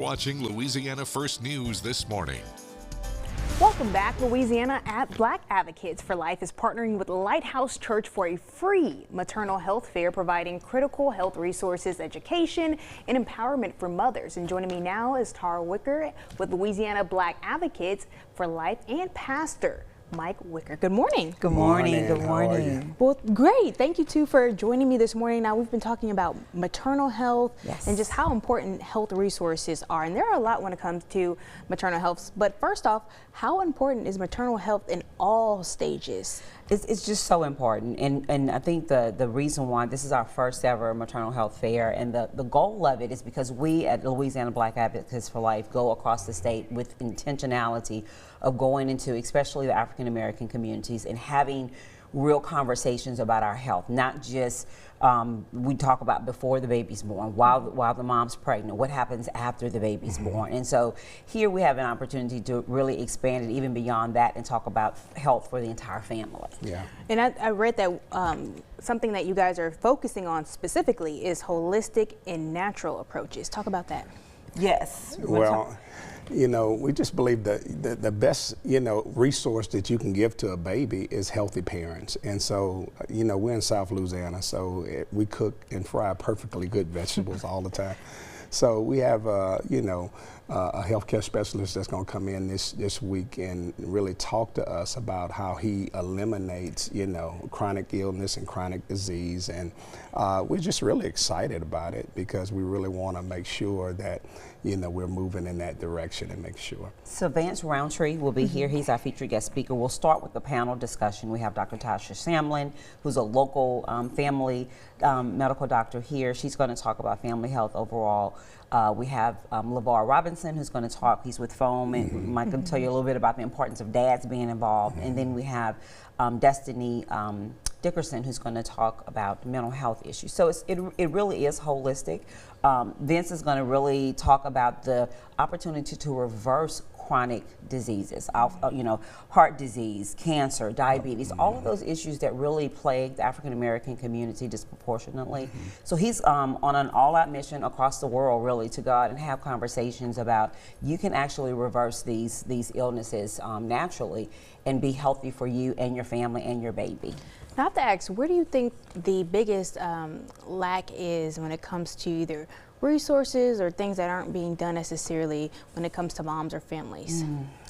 Watching Louisiana First News this morning. Welcome back. Louisiana Black Advocates for Life is partnering with Lighthouse Church for a free maternal health fair, providing critical health resources, education, and empowerment for mothers. And joining me now is Tara Wicker with Louisiana Black Advocates for Life and Pastor Mike Wicker. Good morning. Good morning. Good morning. Well, great. Thank you two for joining me this morning. Now, we've been talking about maternal health and just how important health resources are. And there are a lot when it comes to maternal health. But first off, how important is maternal health in all stages? It's just so important, and I think the reason why this is our first ever maternal health fair, and the goal of it is because we at Louisiana Black Advocates for Life go across the state with intentionality of going into especially the African American communities and having real conversations about our health, not just we talk about before the baby's born, while the mom's pregnant, what happens after the baby's born. And so here we have an opportunity to really expand it even beyond that and talk about health for the entire family. Yeah. And I read that something that you guys are focusing on specifically is holistic and natural approaches. Talk about that. Yes. Well, you know, we just believe that the best, resource that you can give to a baby is healthy parents. And so, we're in South Louisiana, so we cook and fry perfectly good vegetables all the time. So we have, a healthcare specialist that's going to come in this week and really talk to us about how he eliminates, chronic illness and chronic disease. And we're just really excited about it because we really want to make sure that, we're moving in that direction and make sure. So Vance Roundtree will be here. He's our featured guest speaker. We'll start with the panel discussion. We have Dr. Tasha Samlin, who's a local family medical doctor here. She's going to talk about family health overall. We have LeVar Robinson, who's going to talk. He's with FOAM, and Mike can tell you a little bit about the importance of dads being involved. And then we have Destiny Dickerson, who's going to talk about mental health issues. So it really is holistic. Vince is going to really talk about the opportunity to reverse chronic diseases, heart disease, cancer, diabetes, all of those issues that really plague the African American community disproportionately. So he's on an all-out mission across the world, really, to go out and have conversations about you can actually reverse these illnesses naturally and be healthy for you and your family and your baby. I have to ask, where do you think the biggest lack is when it comes to either resources or things that aren't being done necessarily when it comes to moms or families?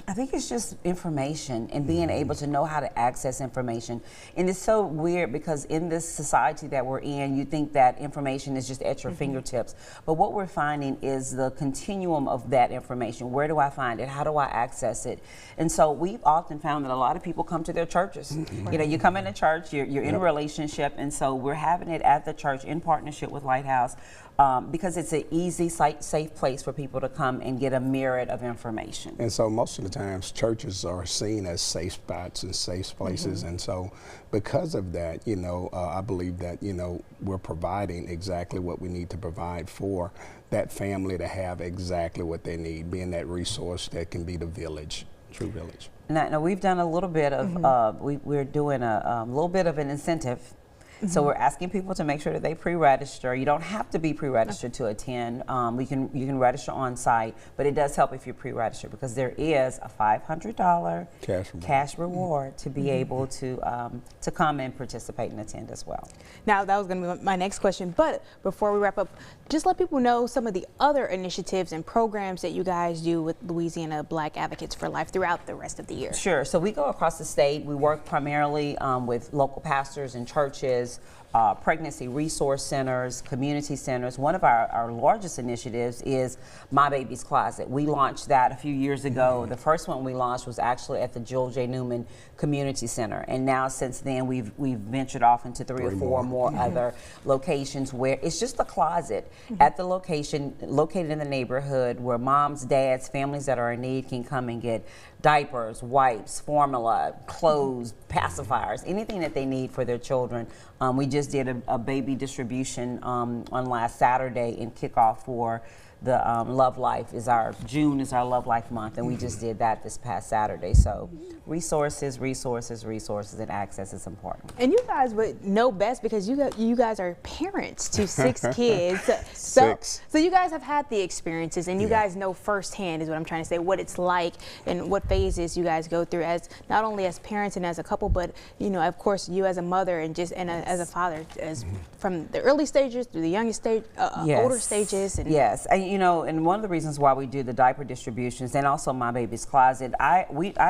I think it's just information and being able to know how to access information. And it's so weird because in this society that we're in, you think that information is just at your fingertips. But what we're finding is the continuum of that information. Where do I find it? How do I access it? And so we've often found that a lot of people come to their churches. You come into church, you're in a relationship, and so we're having it at the church in partnership with Lighthouse because it's an easy, safe place for people to come and get a myriad of information. And so most of the times churches are seen as safe spots and safe places. And so because of that, I believe that, we're providing exactly what we need to provide for that family to have exactly what they need, being that resource that can be the village, true village. Now we've done a little bit of, we're doing a little bit of an incentive. So we're asking people to make sure that they pre-register. You don't have to be pre-registered to attend. You can register on site, but it does help if you're pre-registered because there is a $500 cash reward to be able to come and participate and attend as well. Now that was going to be my next question, but before we wrap up, just let people know some of the other initiatives and programs that you guys do with Louisiana Black Advocates for Life throughout the rest of the year. Sure. So we go across the state. We work primarily with local pastors and churches, pregnancy resource centers, community centers. One of our largest initiatives is My Baby's Closet. We launched that a few years ago. The first one we launched was actually at the Joel J. Newman Community Center. And now since then we've ventured off into three or four more other locations where it's just a closet at the location located in the neighborhood where moms, dads, families that are in need can come and get diapers, wipes, formula, clothes, pacifiers, anything that they need for their children. We just did a baby distribution on last Saturday and kickoff for Love Life is June is our Love Life month, and we just did that this past Saturday. So resources, and access is important. And you guys would know best because you guys are parents to 6 kids. So you guys have had the experiences, and you guys know firsthand, is what I'm trying to say, what it's like and what phases you guys go through as not only as parents and as a couple, but of course you as a mother and as a father, as from the early stages through the youngest stage, older stages. And and one of the reasons why we do the diaper distributions and also My Baby's Closet, I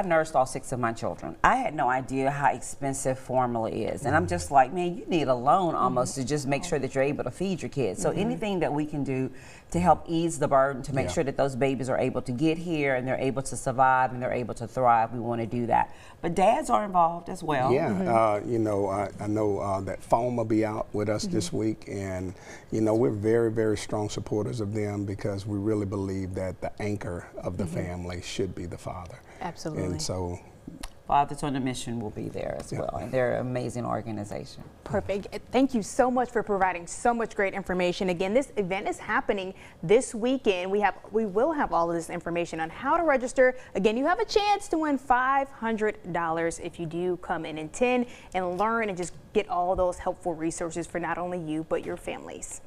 nursed all 6 of my children. I had no idea how expensive formula is, and I'm just like, man, you need a loan almost to just make sure that you're able to feed your kids. So anything that we can do to help ease the burden, to make sure that those babies are able to get here and they're able to survive and they're able to thrive, we want to do that. But dads are involved as well. Yeah, I know that FOAM will be out with us this week, and we're very, very strong supporters of them because we really believe that the anchor of the family should be the father. Absolutely. And so Fathers on a Mission will be there as well, and they're an amazing organization. Perfect. Thank you so much for providing so much great information. Again, this event is happening this weekend. We will have all of this information on how to register. Again, you have a chance to win $500 if you do come in and attend and learn and just get all those helpful resources for not only you but your families.